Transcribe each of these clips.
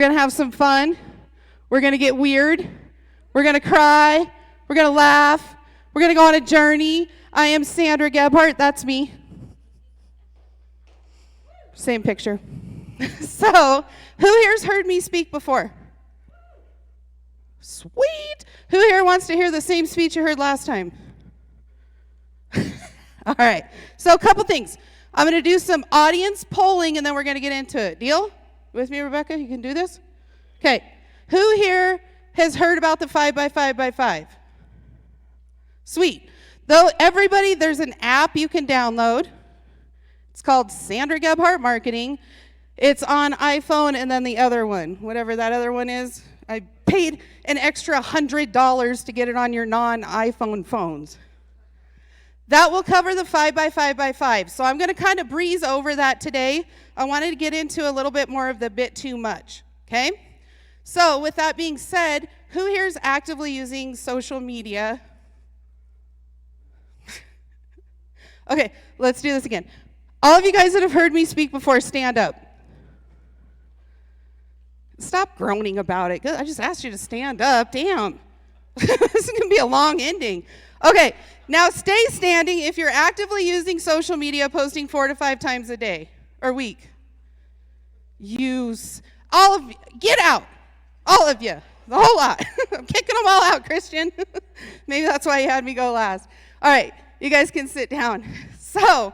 We're going to have some fun. We're going to get weird. We're going to cry. We're going to laugh. We're going to go on a journey. I am Sandra Gebhardt. That's me. Same picture. So, who here's heard me speak before? Sweet. Who here wants to hear the same speech you heard last time? All right. So, a couple things. I'm going to do some audience polling, and then we're going to get into it. Deal? With me, Rebecca? You can do this? Okay. Who here has heard about the 5x5x5? Sweet. Though everybody, there's an app you can download. It's called Sandra Gebhardt Marketing. It's on iPhone and then the other one, whatever that other one is. I paid an extra $100 to get it on your non-iPhone phones. That will cover the 5x5x5. So I'm going to kind of breeze over that today. I wanted to get into a little bit more of the bit too much, okay? So with that being said, who here is actively using social media? Okay, let's do this again. All of you guys that have heard me speak before, stand up. Stop groaning about it. I just asked you to stand up. Damn. This is going to be a long ending. Okay, now stay standing if you're actively using social media, posting 4 to 5 times a day or week. All of you, get out. All of you, the whole lot. I'm kicking them all out, Christian. Maybe that's why you had me go last. All right, you guys can sit down. So,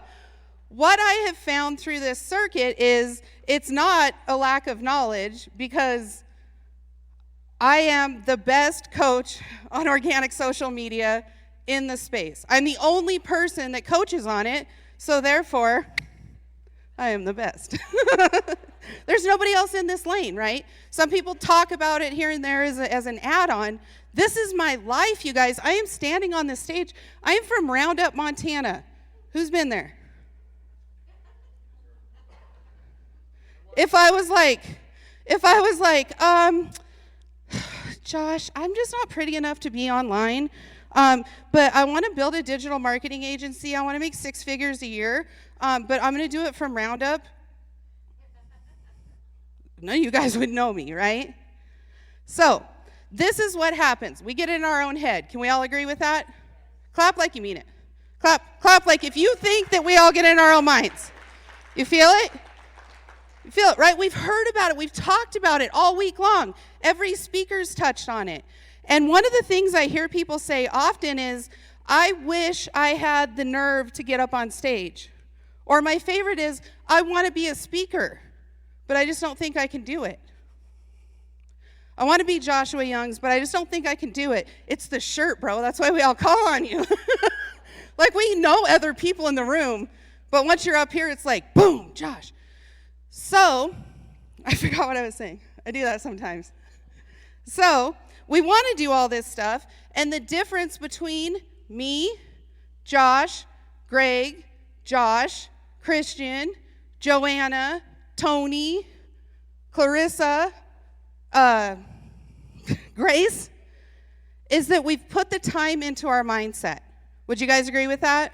what I have found through this circuit is it's not a lack of knowledge, because I am the best coach on organic social media in the space. I'm the only person that coaches on it, so therefore, I am the best. There's nobody else in this lane, right? Some people talk about it here and there as an add-on. This is my life, you guys. I am standing on this stage. I am from Roundup, Montana. Who's been there? If I was like, Josh, I'm just not pretty enough to be online, but I want to build a digital marketing agency. I want to make 6 figures a year, but I'm going to do it from Roundup. None of you guys would know me, right? So, this is what happens. We get in our own head. Can we all agree with that? Clap like you mean it. Clap like if you think that we all get in our own minds. You feel it? You feel it, right? We've heard about it. We've talked about it all week long. Every speaker's touched on it. And one of the things I hear people say often is, I wish I had the nerve to get up on stage. Or my favorite is, I want to be a speaker, but I just don't think I can do it. I want to be Joshua Youngs, but I just don't think I can do it. It's the shirt, bro. That's why we all call on you. Like, we know other people in the room, but once you're up here, it's like, boom, Josh. So, I forgot what I was saying. I do that sometimes. So, we want to do all this stuff, and the difference between me, Josh, Greg, Josh, Christian, Joanna, Tony, Clarissa, Grace, is that we've put the time into our mindset. Would you guys agree with that?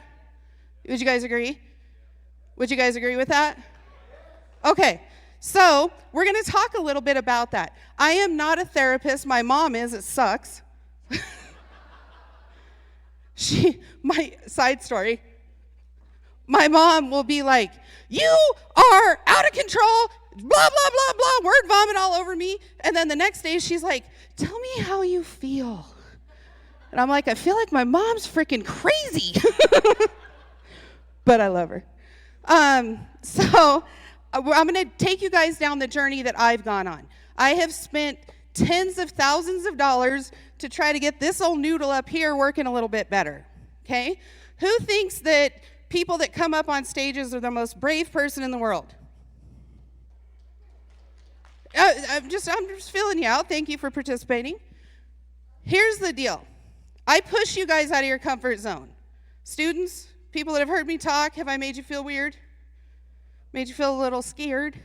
Would you guys agree? Would you guys agree with that? Okay, so we're going to talk a little bit about that. I am not a therapist. My mom is. It sucks. My side story, my mom will be like, you are out of control, blah, blah, blah, blah, word vomit all over me. And then the next day she's like, tell me how you feel. And I'm like, I feel like my mom's freaking crazy. But I love her. So I'm going to take you guys down the journey that I've gone on. I have spent tens of thousands of dollars to try to get this old noodle up here working a little bit better, okay? Who thinks that people that come up on stages are the most brave person in the world? I'm just feeling you out. Thank you for participating. Here's the deal. I push you guys out of your comfort zone. Students, people that have heard me talk, have I made you feel weird? Made you feel a little scared?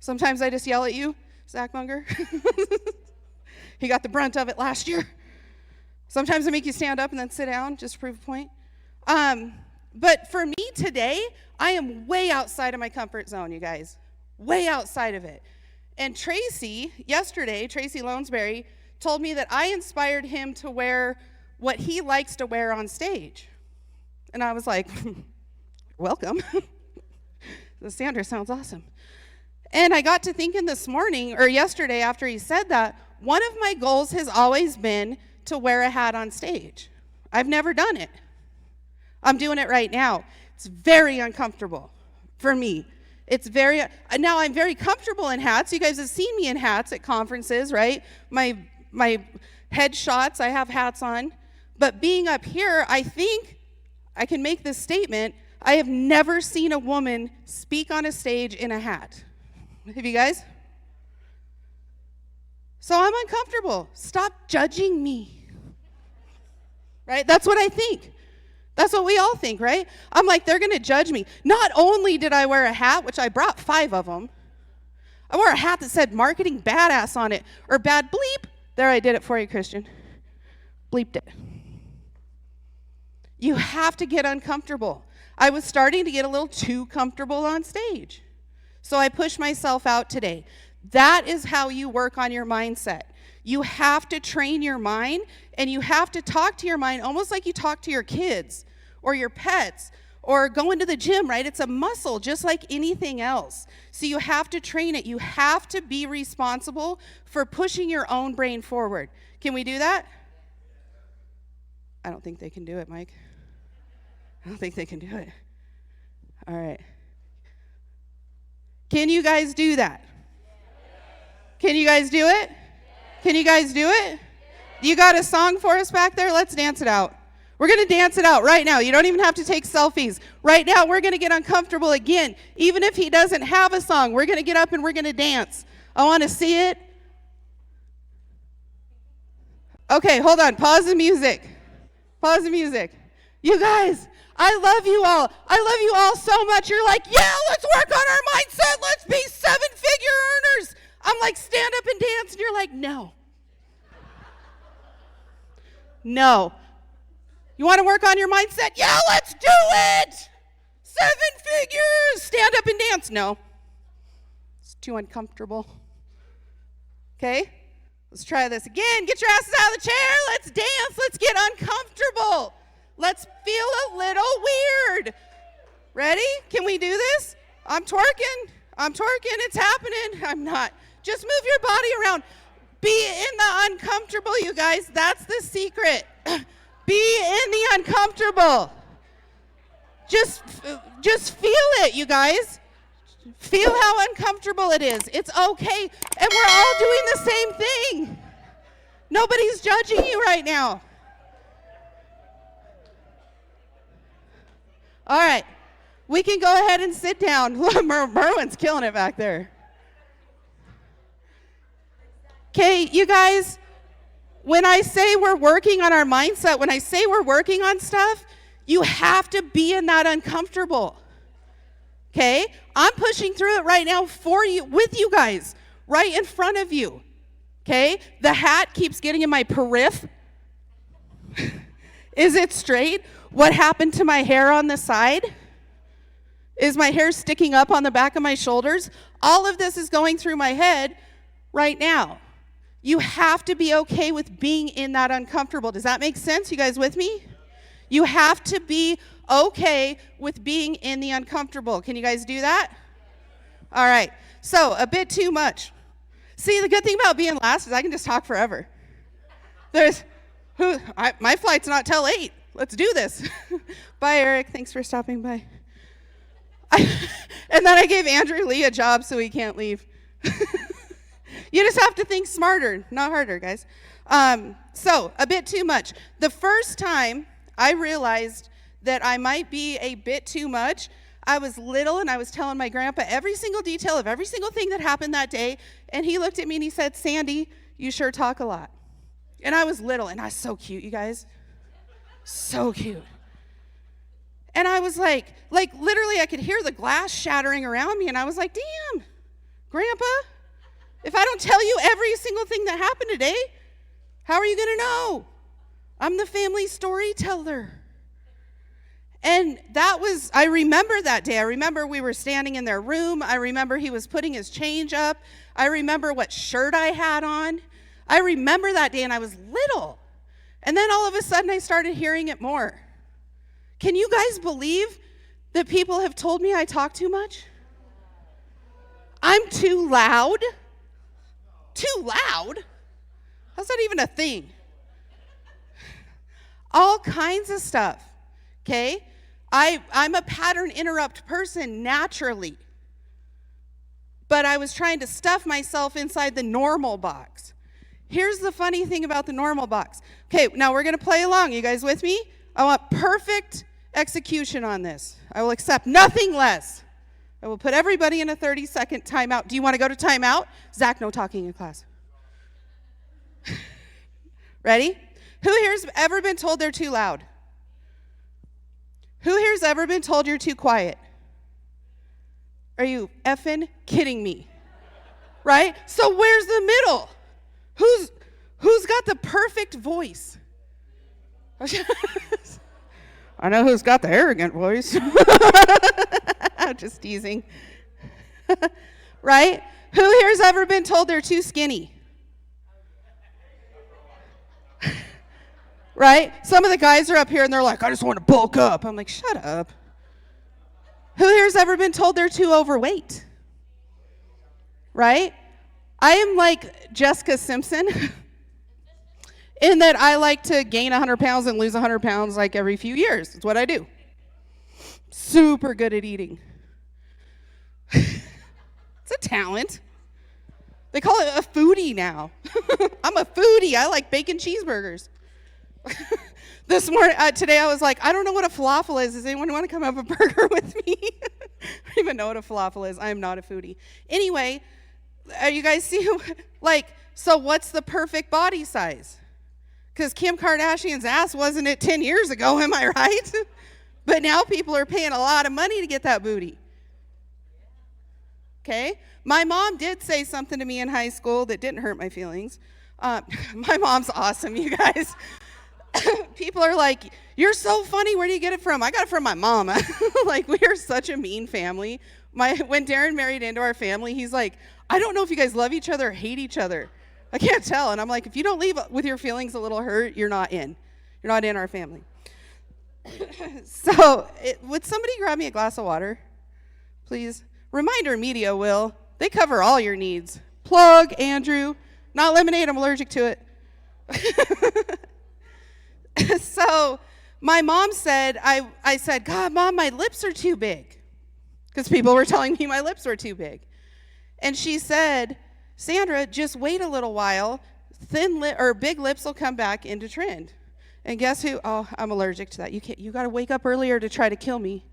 Sometimes I just yell at you, Zach Munger. He got the brunt of it last year. Sometimes I make you stand up and then sit down just to prove a point. But for me today, I am way outside of my comfort zone, you guys. Way outside of it. And Tracy Lonesberry, told me that I inspired him to wear what he likes to wear on stage. And I was like, welcome. Sandra sounds awesome. And I got to thinking yesterday after he said that, one of my goals has always been to wear a hat on stage. I've never done it. I'm doing it right now. It's very uncomfortable for me. Now I'm very comfortable in hats. You guys have seen me in hats at conferences, right? My headshots, I have hats on. But being up here, I think I can make this statement. I have never seen a woman speak on a stage in a hat. Have you guys? So I'm uncomfortable. Stop judging me. Right? That's what I think. That's what we all think, right? I'm like, they're going to judge me. Not only did I wear a hat, which I brought 5 of them, I wore a hat that said marketing badass on it, or bad bleep. There, I did it for you, Christian. Bleeped it. You have to get uncomfortable. I was starting to get a little too comfortable on stage. So I pushed myself out today. That is how you work on your mindset. You have to train your mind, and you have to talk to your mind almost like you talk to your kids or your pets or going to the gym, right? It's a muscle just like anything else. So you have to train it. You have to be responsible for pushing your own brain forward. Can we do that? I don't think they can do it, Mike. I don't think they can do it. All right. Can you guys do that? Can you guys do it? Can you guys do it? You got a song for us back there? Let's dance it out. We're going to dance it out right now. You don't even have to take selfies. Right now, we're going to get uncomfortable again. Even if he doesn't have a song, we're going to get up and we're going to dance. I want to see it. Okay, hold on. Pause the music. Pause the music. You guys, I love you all. I love you all so much. You're like, yeah, let's work on our mindset. Let's be 7-figure earners. I'm like, stand up and dance. And you're like, no. No. You want to work on your mindset? Yeah, let's do it. 7 figures. Stand up and dance. No. It's too uncomfortable. Okay? Let's try this again. Get your asses out of the chair. Let's dance. Let's get uncomfortable. Let's feel a little weird. Ready? Can we do this? I'm twerking. It's happening. I'm not. Just move your body around. Be in the uncomfortable, you guys. That's the secret. Be in the uncomfortable. Just feel it, you guys. Feel how uncomfortable it is. It's okay. And we're all doing the same thing. Nobody's judging you right now. All right. We can go ahead and sit down. Merwin's killing it back there. Okay, you guys, when I say we're working on our mindset, when I say we're working on stuff, you have to be in that uncomfortable. Okay? I'm pushing through it right now for you, with you guys, right in front of you. Okay? The hat keeps getting in my periph. Is it straight? What happened to my hair on the side? Is my hair sticking up on the back of my shoulders? All of this is going through my head right now. You have to be okay with being in that uncomfortable. Does that make sense? You guys with me? You have to be okay with being in the uncomfortable. Can you guys do that? All right. So, a bit too much. See, the good thing about being last is I can just talk forever. My flight's not till 8. Let's do this. Bye, Eric. Thanks for stopping by. And then I gave Andrew Lee a job so he can't leave. You just have to think smarter, not harder, guys. So, a bit too much. The first time I realized that I might be a bit too much, I was little and I was telling my grandpa every single detail of every single thing that happened that day, and he looked at me and he said, Sandy, you sure talk a lot. And I was little, and I was so cute, you guys. So cute. And I was like literally I could hear the glass shattering around me, and I was like, damn, Grandpa, if I don't tell you every single thing that happened today, how are you going to know? I'm the family storyteller. And I remember that day. I remember we were standing in their room. I remember he was putting his change up. I remember what shirt I had on. I remember that day, and I was little. And then all of a sudden, I started hearing it more. Can you guys believe that people have told me I talk too much? I'm too loud. Too loud? How's that even a thing? All kinds of stuff, okay? I'm a pattern interrupt person naturally. But I was trying to stuff myself inside the normal box. Here's the funny thing about the normal box. Okay, now we're going to play along. You guys with me? I want perfect execution on this. I will accept nothing less. I will put everybody in a 30-second timeout. Do you want to go to timeout? Zach, no talking in class. Ready? Who here's ever been told they're too loud? Who here's ever been told you're too quiet? Are you effing kidding me? Right? So where's the middle? Who's got the perfect voice? I know who's got the arrogant voice. I'm just teasing. Right? Who here's ever been told they're too skinny? Right? Some of the guys are up here and they're like, I just want to bulk up. I'm like, shut up. Who here's ever been told they're too overweight? Right? I am like Jessica Simpson in that I like to gain 100 pounds and lose 100 pounds like every few years. It's what I do. Super good at eating. It's a talent. They call it a foodie now. I'm a foodie. I like bacon cheeseburgers. This morning, today I was like, I don't know what a falafel is. Does anyone want to come have a burger with me? I don't even know what a falafel is. I am not a foodie. Anyway, you guys see, so what's the perfect body size? Because Kim Kardashian's ass wasn't it 10 years ago, am I right? But now people are paying a lot of money to get that booty. Okay? My mom did say something to me in high school that didn't hurt my feelings. My mom's awesome, you guys. People are like, you're so funny. Where do you get it from? I got it from my mom. Like, we are such a mean family. When Darren married into our family, he's like, I don't know if you guys love each other or hate each other. I can't tell. And I'm like, if you don't leave with your feelings a little hurt, you're not in. You're not in our family. So, would somebody grab me a glass of water, please? Reminder Media will. They cover all your needs. Plug, Andrew. Not lemonade, I'm allergic to it. So my mom said, I said, God, Mom, my lips are too big. Because people were telling me my lips were too big. And she said, Sandra, just wait a little while. Big lips will come back into trend. And guess who? Oh, I'm allergic to that. You got to wake up earlier to try to kill me.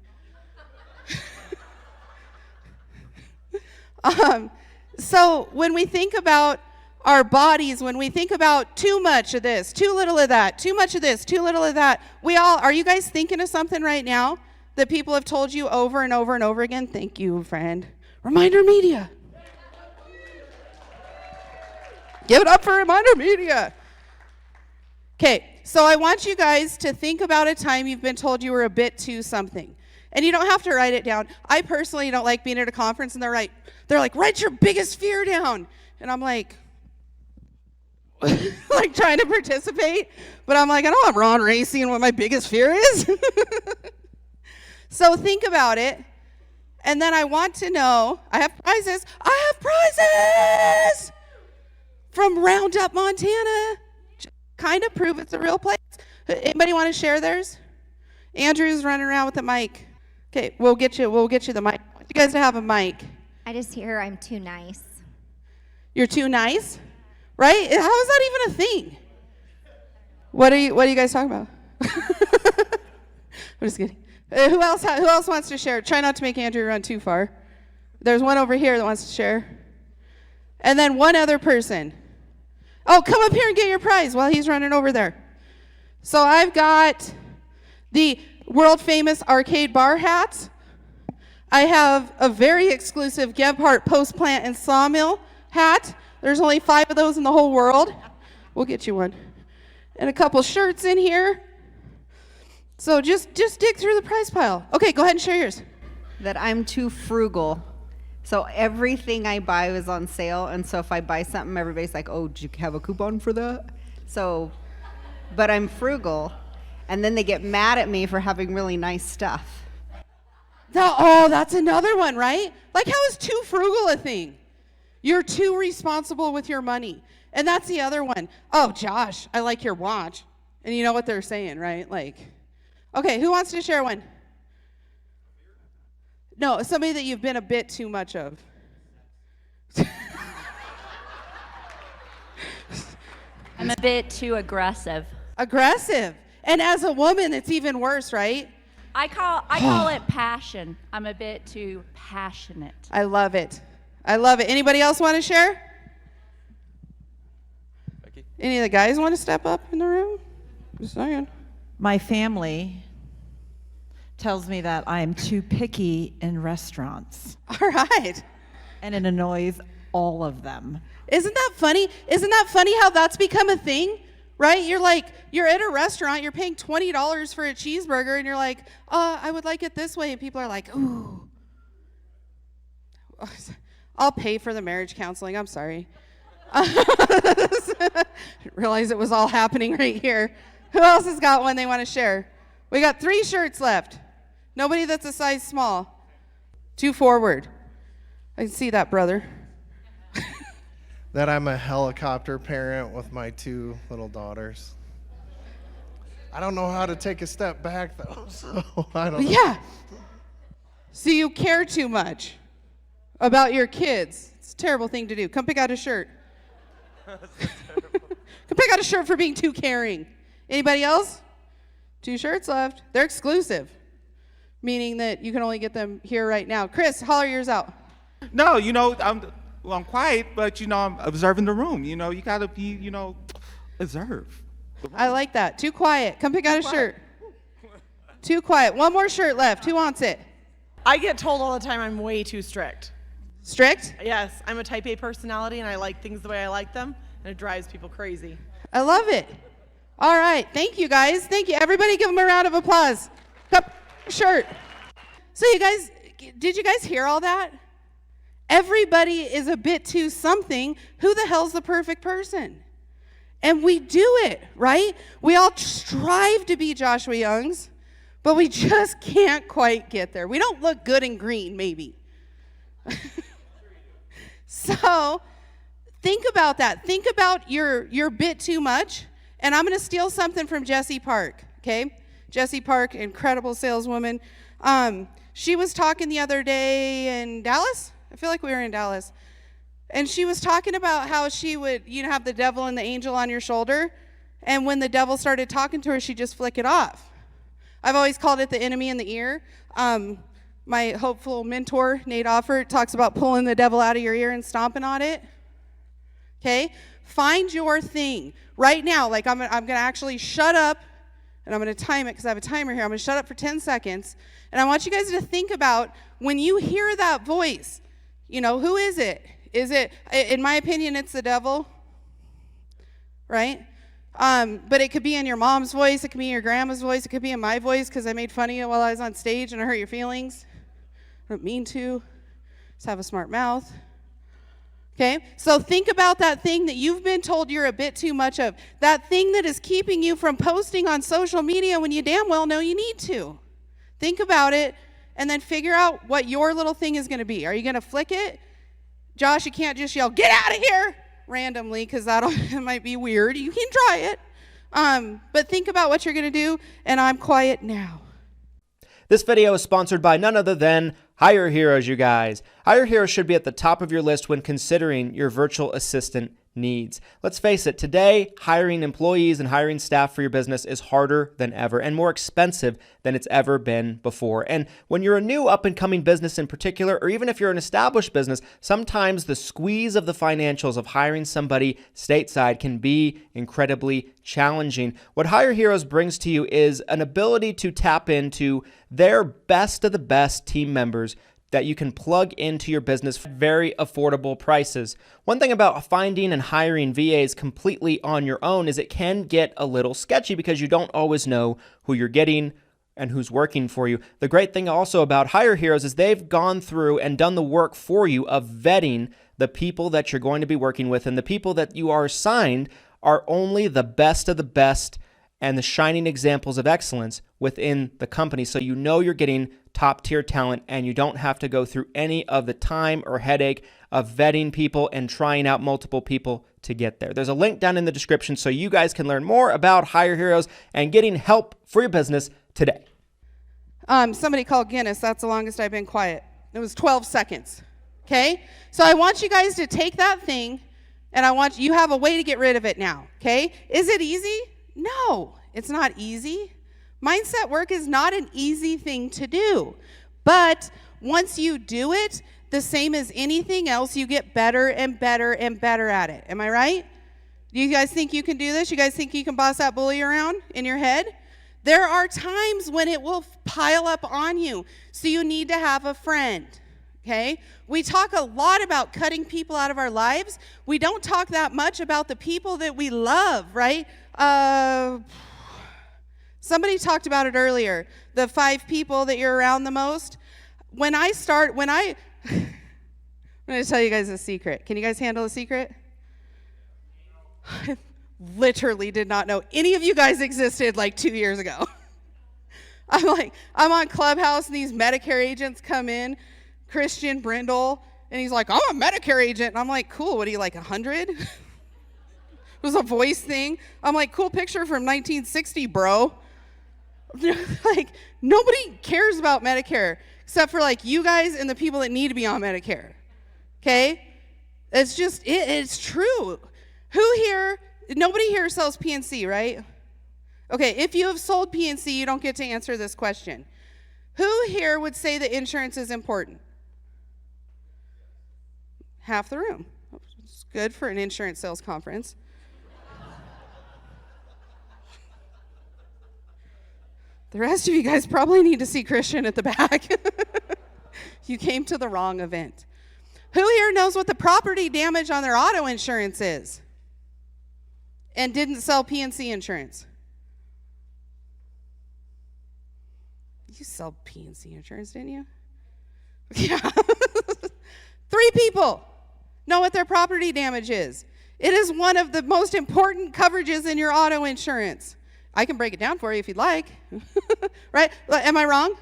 So when we think about our bodies, when we think about too much of this, too little of that, too much of this, too little of that, are you guys thinking of something right now that people have told you over and over and over again? Thank you, friend. Reminder Media. Give it up for Reminder Media. Okay, so I want you guys to think about a time you've been told you were a bit too something. And you don't have to write it down. I personally don't like being at a conference and they're like, write your biggest fear down. And I'm like trying to participate, but I'm like, I don't want Ron Ray seeing what my biggest fear is. So think about it, and then I want to know, I have prizes from Roundup, Montana. Kind of prove it's a real place. Anybody want to share theirs? Andrew's running around with the mic. Okay, we'll get you the mic. You guys have a mic. I just hear I'm too nice. You're too nice? Right? How is that even a thing? What are you guys talking about? I'm just kidding. Who else wants to share? Try not to make Andrew run too far. There's one over here that wants to share. And then one other person. Oh, come up here and get your prize while he's running over there. So I've got the world famous arcade bar hats. I have a very exclusive Gebhardt post plant and sawmill hat. There's only 5 of those in the whole world. We'll get you one. And a couple shirts in here. So just dig through the prize pile. Okay, go ahead and share yours. That I'm too frugal. So everything I buy is on sale, and so if I buy something, everybody's like, "Oh, did you have a coupon for that?" So, but I'm frugal, and then they get mad at me for having really nice stuff. That's another one, right? Like, how is too frugal a thing? You're too responsible with your money. And that's the other one. Oh, Josh, I like your watch. And you know what they're saying, right? Like, okay, who wants to share one? No, somebody that you've been a bit too much of. I'm a bit too aggressive. Aggressive. And as a woman, it's even worse, right? I call it passion. I'm a bit too passionate. I love it. I love it. Anybody else want to share? Becky? Any of the guys want to step up in the room? Just saying. My family tells me that I am too picky in restaurants, All right. and it annoys all of them. Isn't that funny? Isn't that funny how that's become a thing? Right? You're at a restaurant, you're paying $20 for a cheeseburger, and you're like, I would like it this way. And people are like, ooh. I'll pay for the marriage counseling. I'm sorry. Didn't realize it was all happening right here. Who else has got one they want to share? We got 3 shirts left. Nobody that's a size small. 2 forward. I can see that, brother. That I'm a helicopter parent with my 2 little daughters. I don't know how to take a step back, though, so I don't know. Yeah. So you care too much about your kids. It's a terrible thing to do. Come pick out a shirt. Come pick out a shirt for being too caring. Anybody else? 2 shirts left. They're exclusive, meaning that you can only get them here right now. Chris, holler yours out. No, I'm quiet, but I'm observing the room. You gotta be, observe. I like that. Too quiet. Come pick out a shirt. Too quiet. One more shirt left. Who wants it? I get told all the time I'm way too strict. Strict? Yes, I'm a type A personality and I like things the way I like them, and it drives people crazy. I love it. All right. Thank you, guys. Thank you. Everybody give them a round of applause. Cup, shirt. So you guys, did you guys hear all that? Everybody is a bit too something. Who the hell's the perfect person? And we do it, right? We all strive to be Joshua Youngs, but we just can't quite get there. We don't look good in green, maybe. So think about that. Think about your bit too much. And I'm going to steal something from Jessie Park, okay? Jessie Park, incredible saleswoman. She was talking the other day in Dallas. I feel like we were in Dallas. And she was talking about how she would, have the devil and the angel on your shoulder. And when the devil started talking to her, she'd just flick it off. I've always called it the enemy in the ear. My hopeful mentor, Nate Offert, talks about pulling the devil out of your ear and stomping on it. Okay? Find your thing. Right now, I'm going to actually shut up, and I'm going to time it because I have a timer here. I'm going to shut up for 10 seconds. And I want you guys to think about when you hear that voice, who is it? Is it, in my opinion, it's the devil, right? But it could be in your mom's voice. It could be in your grandma's voice. It could be in my voice because I made fun of you while I was on stage and I hurt your feelings. I don't mean to. Just have a smart mouth. Okay? So think about that thing that you've been told you're a bit too much of. That thing that is keeping you from posting on social media when you damn well know you need to. Think about it and then figure out what your little thing is going to be. Are you going to flick it? Josh, you can't just yell, "Get out of here!" randomly because that might be weird. You can try it. But think about what you're going to do, and I'm quiet now. This video is sponsored by none other than Hire Heroes, you guys. Hire Heroes should be at the top of your list when considering your virtual assistant needs. Let's face it, today, hiring employees and hiring staff for your business is harder than ever and more expensive than it's ever been before. And when you're a new up-and-coming business in particular, or even if you're an established business, sometimes the squeeze of the financials of hiring somebody stateside can be incredibly challenging. What Hire Heroes brings to you is an ability to tap into their best of the best team members that you can plug into your business for very affordable prices. One thing about finding and hiring VAs completely on your own is it can get a little sketchy because you don't always know who you're getting, and who's working for you. The great thing also about Hire Heroes is they've gone through and done the work for you of vetting the people that you're going to be working with, and the people that you are assigned are only the best of the best and the shining examples of excellence within the company. So you know you're getting top tier talent, and you don't have to go through any of the time or headache of vetting people and trying out multiple people to get there. There's a link down in the description so you guys can learn more about Hire Heroes and getting help for your business today. Somebody called Guinness. That's the longest I've been quiet. It was 12 seconds. Okay? So I want you guys to take that thing, and I want you have a way to get rid of it now. Okay? Is it easy? No, it's not easy. Mindset work is not an easy thing to do. But once you do it, the same as anything else, you get better and better and better at it. Am I right? Do you guys think you can do this? You guys think you can boss that bully around in your head? There are times when it will pile up on you, so you need to have a friend. Okay? We talk a lot about cutting people out of our lives. We don't talk that much about the people that we love, right? Somebody talked about it earlier, the 5 people that you're around the most. I'm going to tell you guys a secret. Can you guys handle a secret? I literally did not know any of you guys existed like 2 years ago. I'm on Clubhouse and these Medicare agents come in, Christian Brindle, and he's like, I'm a Medicare agent. And I'm like, cool, what are you, like 100? It was a voice thing. I'm like, cool picture from 1960, bro. Like, nobody cares about Medicare except for like you guys and the people that need to be on Medicare. Okay? It's just, it's true. Nobody here sells PNC, right? Okay, if you have sold PNC, you don't get to answer this question. Who here would say that insurance is important? Half the room. It's good for an insurance sales conference. The rest of you guys probably need to see Christian at the back. You came to the wrong event. Who here knows what the property damage on their auto insurance is and didn't sell PNC insurance? You sell PNC insurance, didn't you? Yeah. 3 people know what their property damage is. It is one of the most important coverages in your auto insurance. I can break it down for you if you'd like. Right? Am I wrong?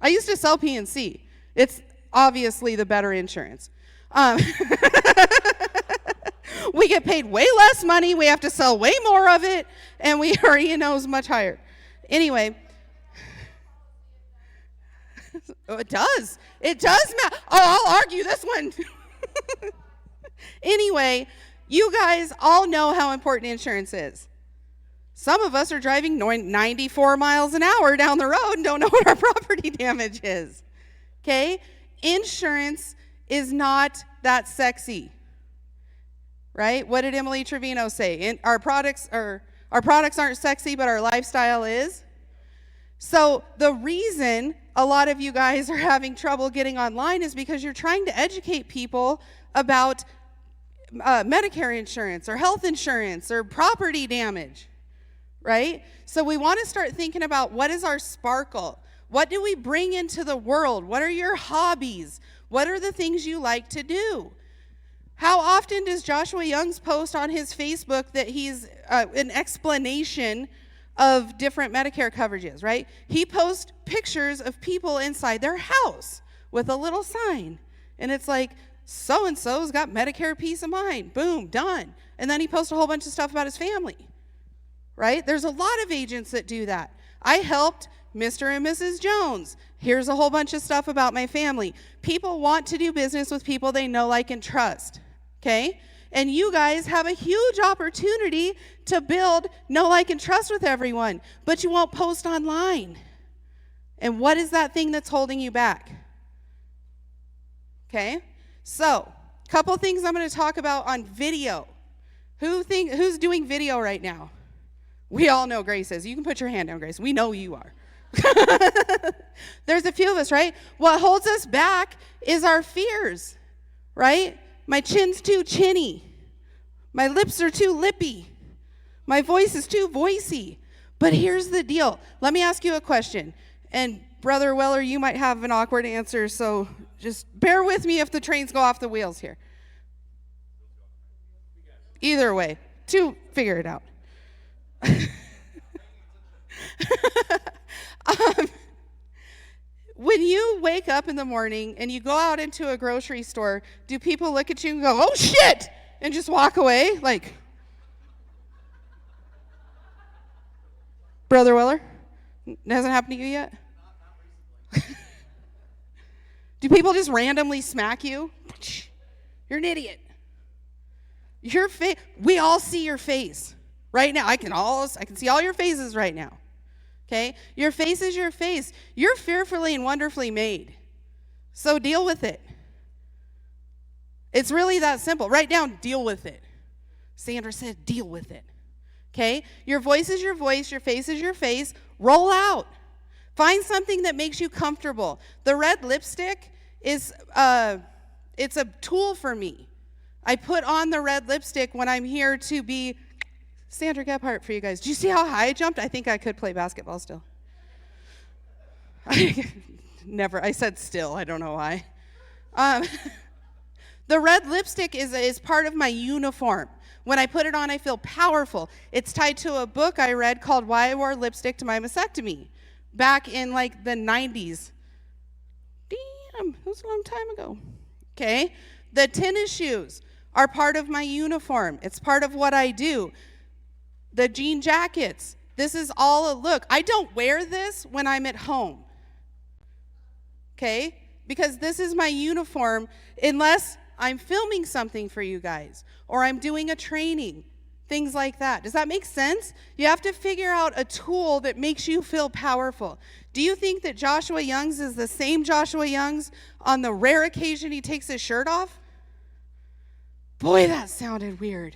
I used to sell PNC. It's obviously the better insurance. We get paid way less money. We have to sell way more of it. And our E&O is much higher. Anyway. Oh, it does. It does matter. Oh, I'll argue this one. Anyway, you guys all know how important insurance is. Some of us are driving 94 miles an hour down the road and don't know what our property damage is. Okay? Insurance is not that sexy. Right? What did Emily Trevino say? Our products aren't sexy, but our lifestyle is. So the reason a lot of you guys are having trouble getting online is because you're trying to educate people about Medicare insurance or health insurance or property damage, right? So we want to start thinking about what is our sparkle? What do we bring into the world? What are your hobbies? What are the things you like to do? How often does Joshua Youngs post on his Facebook that he's an explanation of different Medicare coverages, right? He posts pictures of people inside their house with a little sign. And it's like, so-and-so's got Medicare Peace of Mind. Boom, done. And then he posts a whole bunch of stuff about his family, right? There's a lot of agents that do that. I helped Mr. and Mrs. Jones. Here's a whole bunch of stuff about my family. People want to do business with people they know, like, and trust, okay? And you guys have a huge opportunity to build know, like, and trust with everyone, but you won't post online. And what is that thing that's holding you back? Okay? So, a couple things I'm going to talk about on video. Who's doing video right now? We all know Grace is. You can put your hand down, Grace. We know you are. There's a few of us, right? What holds us back is our fears, right? My chin's too chinny. My lips are too lippy. My voice is too voicey. But here's the deal. Let me ask you a question. And Brother Weller, you might have an awkward answer, so just bear with me if the trains go off the wheels here. Either way, figure it out. When you wake up in the morning and you go out into a grocery store, do people look at you and go, "Oh shit," and just walk away? Like, Brother Weller, it hasn't happened to you yet? Do people just randomly smack you? You're an idiot. Your face, we all see your face right now. I can see all your faces right now. Okay? Your face is your face. You're fearfully and wonderfully made. So deal with it. It's really that simple. Write down, deal with it. Sandra said, deal with it. Okay? Your voice is your voice. Your face is your face. Roll out. Find something that makes you comfortable. The red lipstick is, it's a tool for me. I put on the red lipstick when I'm here to be Sandra Gebhardt for you guys. Do you see how high I jumped? I think I could play basketball still. I said still. I don't know why. The red lipstick is part of my uniform. When I put it on, I feel powerful. It's tied to a book I read called Why I Wore Lipstick to My Mastectomy back in like the 90s. Damn, that was a long time ago. Okay? The tennis shoes are part of my uniform. It's part of what I do. The jean jackets, this is all a look. I don't wear this when I'm at home, okay? Because this is my uniform unless I'm filming something for you guys or I'm doing a training, things like that. Does that make sense? You have to figure out a tool that makes you feel powerful. Do you think that Joshua Youngs is the same Joshua Youngs on the rare occasion he takes his shirt off? Boy, that sounded weird.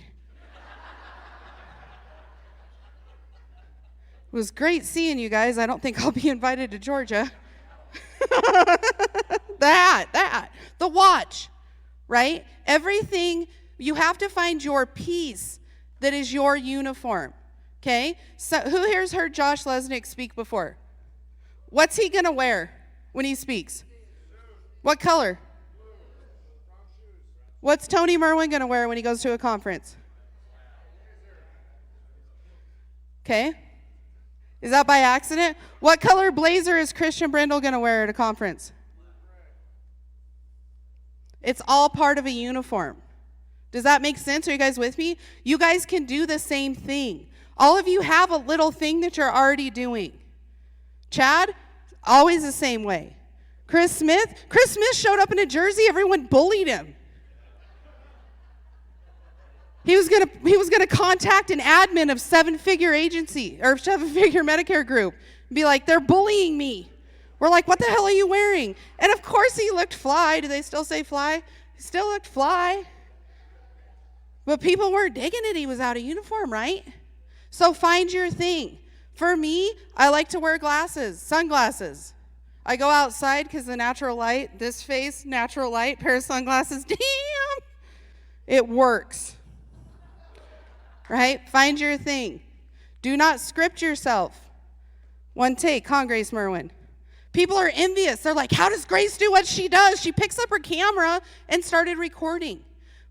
It was great seeing you guys. I don't think I'll be invited to Georgia. The watch, right? Everything, you have to find your piece that is your uniform, okay? So who here's heard Josh Lesnick speak before? What's he going to wear when he speaks? What color? What's Tony Merwin going to wear when he goes to a conference? Okay. Is that by accident? What color blazer is Christian Brindle going to wear at a conference? It's all part of a uniform. Does that make sense? Are you guys with me? You guys can do the same thing. All of you have a little thing that you're already doing. Chad, always the same way. Chris Smith showed up in a jersey. Everyone bullied him. He was gonna contact an admin of seven-figure agency or seven-figure Medicare group and be like, they're bullying me. We're like, what the hell are you wearing? And of course he looked fly. Do they still say fly? He still looked fly. But people weren't digging it. He was out of uniform, right? So find your thing. For me, I like to wear glasses, sunglasses. I go outside because the natural light, this face, natural light, pair of sunglasses, damn, it works. Right? Find your thing. Do not script yourself. One take, Grace Merwin. People are envious. They're like, how does Grace do what she does? She picks up her camera and started recording.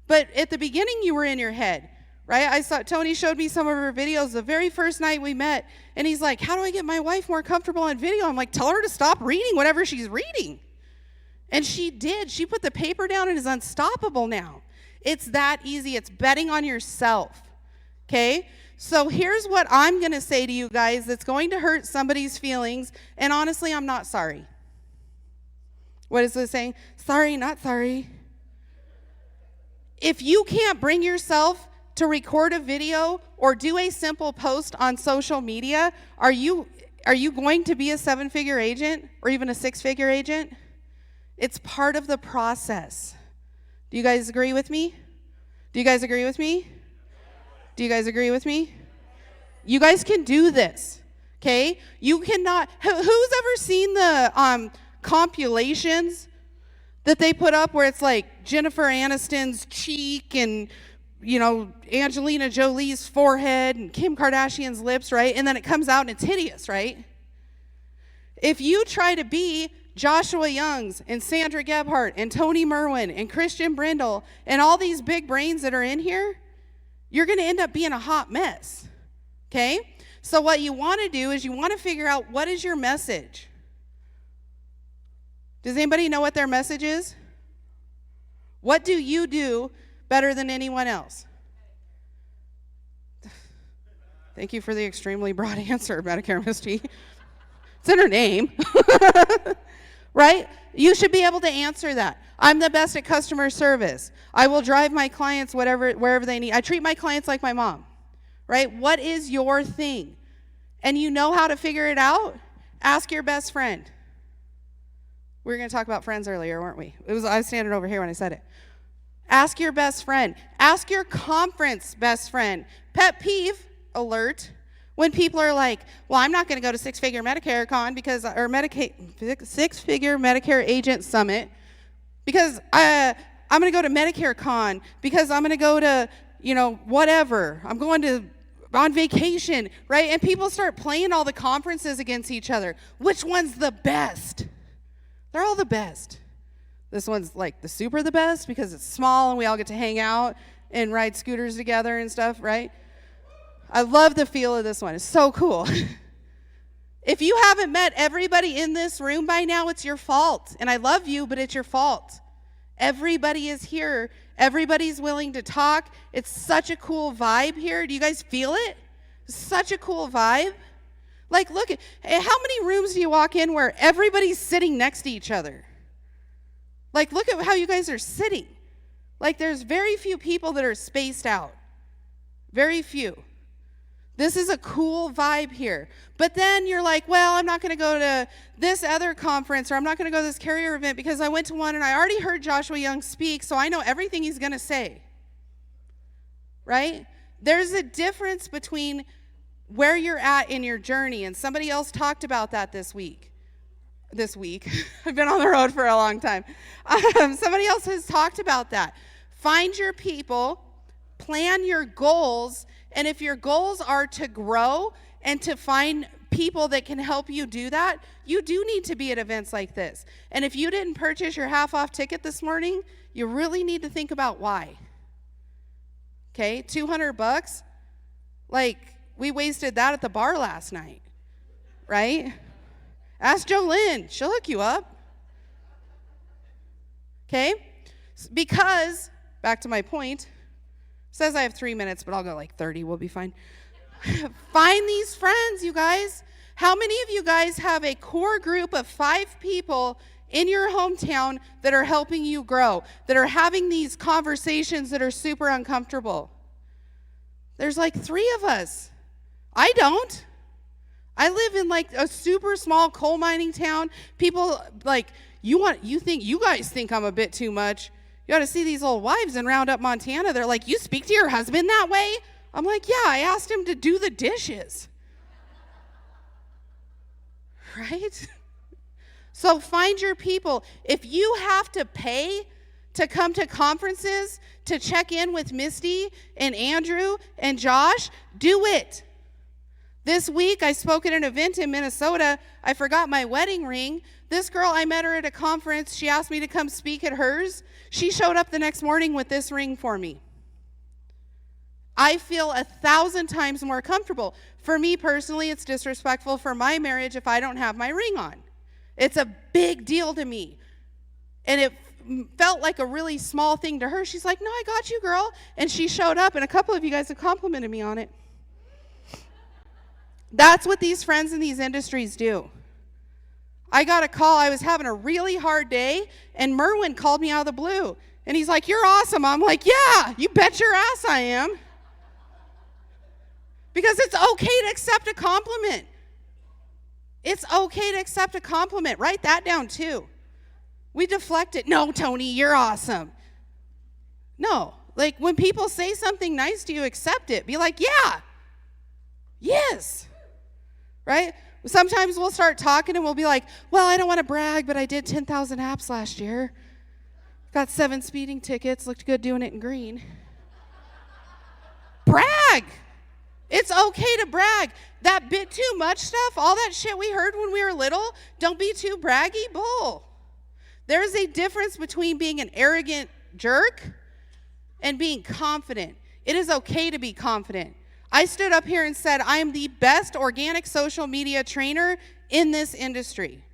But at the beginning, you were in your head, right? Tony showed me some of her videos the very first night we met, and he's like, how do I get my wife more comfortable on video? I'm like, tell her to stop reading whatever she's reading. And she did. She put the paper down and is unstoppable now. It's that easy. It's betting on yourself. Okay, so here's what I'm going to say to you guys that's going to hurt somebody's feelings, and honestly, I'm not sorry. What is it saying? Sorry, not sorry. If you can't bring yourself to record a video or do a simple post on social media, are you going to be a seven-figure agent or even a six-figure agent? It's part of the process. Do you guys agree with me? Do you guys agree with me? Do you guys agree with me? You guys can do this, okay? You cannot, who's ever seen the compilations that they put up where it's like Jennifer Aniston's cheek and, you know, Angelina Jolie's forehead and Kim Kardashian's lips, right? And then it comes out and it's hideous, right? If you try to be Joshua Youngs and Sandra Gebhardt and Tony Merwin and Christian Brindle and all these big brains that are in here, you're going to end up being a hot mess, okay? So what you want to do is you want to figure out, what is your message? Does anybody know what their message is? What do you do better than anyone else? Thank you for the extremely broad answer, Medicare Misty. It's in her name. Right? You should be able to answer that. I'm the best at customer service. I will drive my clients wherever they need. I treat my clients like my mom. Right? What is your thing? And you know how to figure it out? Ask your best friend. We were going to talk about friends earlier, weren't we? I was standing over here when I said it. Ask your best friend. Ask your conference best friend. Pet peeve alert. When people are like, well, I'm not going to go to Six-Figure Medicare Con Six-Figure Medicare Agent Summit because I'm going to go to Medicare Con because I'm going to go to, whatever. I'm going on vacation, right? And people start playing all the conferences against each other. Which one's the best? They're all the best. This one's like the best because it's small and we all get to hang out and ride scooters together and stuff, right? I love the feel of this one. It's so cool. If you haven't met everybody in this room by now, it's your fault. And I love you, but it's your fault. Everybody is here. Everybody's willing to talk. It's such a cool vibe here. Do you guys feel it? Such a cool vibe. Like, look, how many rooms do you walk in where everybody's sitting next to each other? Like, look at how you guys are sitting. Like, there's very few people that are spaced out. Very few. This is a cool vibe here. But then you're like, well, I'm not going to go to this other conference, or I'm not going to go to this carrier event because I went to one and I already heard Joshua Young speak, so I know everything he's going to say. Right? There's a difference between where you're at in your journey, and somebody else talked about that this week. I've been on the road for a long time. Somebody else has talked about that. Find your people, plan your goals, and if your goals are to grow and to find people that can help you do that, you do need to be at events like this. And if you didn't purchase your half-off ticket this morning, you really need to think about why. Okay, $200? Like, we wasted that at the bar last night, right? Ask Jolynn. She'll hook you up. Okay? Because, back to my point, says I have 3 minutes, but I'll go like 30. We'll be fine. Find these friends, you guys. How many of you guys have a core group of 5 people in your hometown that are helping you grow, that are having these conversations that are super uncomfortable? There's like 3 of us. I don't. I live in like a super small coal mining town. People like, you guys think I'm a bit too much. You ought to see these old wives in Roundup, Montana. They're like, you speak to your husband that way? I'm like, yeah, I asked him to do the dishes. Right? So find your people. If you have to pay to come to conferences, to check in with Misty and Andrew and Josh, do it. This week, I spoke at an event in Minnesota. I forgot my wedding ring. This girl, I met her at a conference. She asked me to come speak at hers. She showed up the next morning with this ring for me. I feel 1,000 times more comfortable. For me personally, it's disrespectful for my marriage if I don't have my ring on. It's a big deal to me. And it felt like a really small thing to her. She's like, no, I got you, girl. And she showed up, and a couple of you guys have complimented me on it. That's what these friends in these industries do. I got a call. I was having a really hard day, and Merwin called me out of the blue. And he's like, you're awesome. I'm like, yeah, you bet your ass I am. Because it's okay to accept a compliment. It's okay to accept a compliment. Write that down, too. We deflect it. No, Tony, you're awesome. No. Like, when people say something nice to you, accept it. Be like, yeah. Yes. Right? Sometimes we'll start talking and we'll be like, well, I don't want to brag, but I did 10,000 apps last year. Got 7 speeding tickets. Looked good doing it in green. Brag. It's okay to brag. That bit too much stuff, all that shit we heard when we were little, don't be too braggy, bull. There's a difference between being an arrogant jerk and being confident. It is okay to be confident. I stood up here and said, I am the best organic social media trainer in this industry.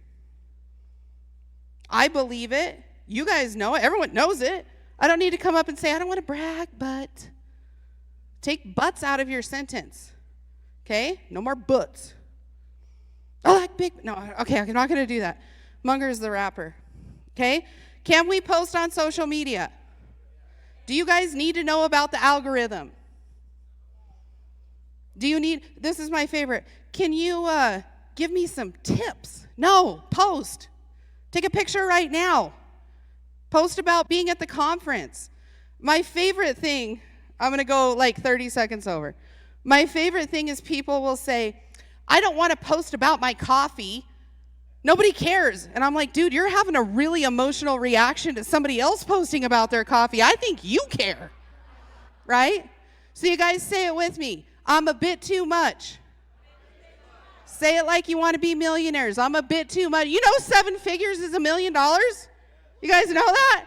I believe it. You guys know it. Everyone knows it. I don't need to come up and say, I don't want to brag, but. Take buts out of your sentence. Okay? No more buts. I like big. No, okay, I'm not going to do that. Munger is the rapper. Okay? Can we post on social media? Do you guys need to know about the algorithm? Do you need, this is my favorite. Can you give me some tips? No, post. Take a picture right now. Post about being at the conference. My favorite thing, I'm going to go like 30 seconds over. My favorite thing is people will say, I don't want to post about my coffee. Nobody cares. And I'm like, dude, you're having a really emotional reaction to somebody else posting about their coffee. I think you care, right? So you guys say it with me. I'm a bit too much. Say it like you want to be millionaires. I'm a bit too much. You know 7 figures is $1 million? You guys know that?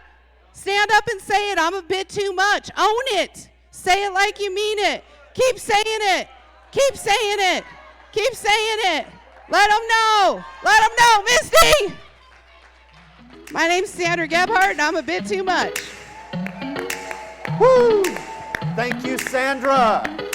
Stand up and say it. I'm a bit too much. Own it. Say it like you mean it. Keep saying it. Keep saying it. Keep saying it. Let them know. Let them know. Misty! My name's Sandra Gebhardt, and I'm a bit too much. Woo! Thank you, Sandra.